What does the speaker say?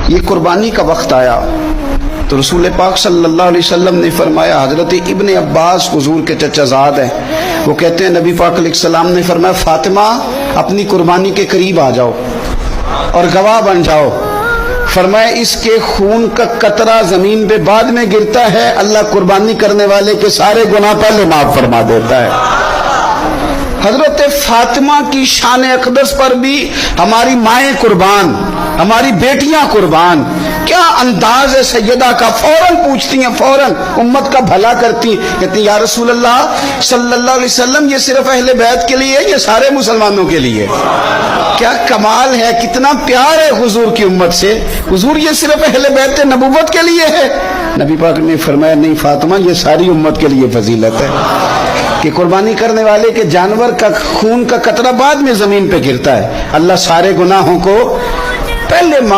یہ قربانی کا وقت آیا تو رسول پاک صلی اللہ علیہ وسلم نے فرمایا، حضرت ابن عباس حضور کے چچا زاد ہیں، وہ کہتے ہیں نبی پاک علیہ السلام نے فرمایا فاطمہ اپنی قربانی کے قریب آ جاؤ اور گواہ بن جاؤ۔ فرمایا اس کے خون کا قطرہ زمین پہ بعد میں گرتا ہے، اللہ قربانی کرنے والے کے سارے گناہ پہلے معاف فرما دیتا ہے۔ حضرت فاطمہ کی شان اقدس پر بھی ہماری مائیں قربان، ہماری بیٹیاں قربان، کیا انداز ہے سیدہ کا، فوراً پوچھتی ہیں، فوراً امت کا بھلا کرتی ہیں، کہتی ہیں یا رسول اللہ صلی اللہ علیہ وسلم یہ صرف اہل بیت کے لیے یہ سارے مسلمانوں کے لیے؟ کیا کمال ہے، کتنا پیار ہے حضور کی امت سے۔ حضور یہ صرف اہل بیت نبوت کے لیے ہے؟ نبی پاک نے فرمایا نہیں فاطمہ یہ ساری امت کے لیے فضیلت ہے کہ قربانی کرنے والے کے جانور کا خون کا قطرہ بعد میں زمین پہ گرتا ہے، اللہ سارے گناہوں کو پہلے معاف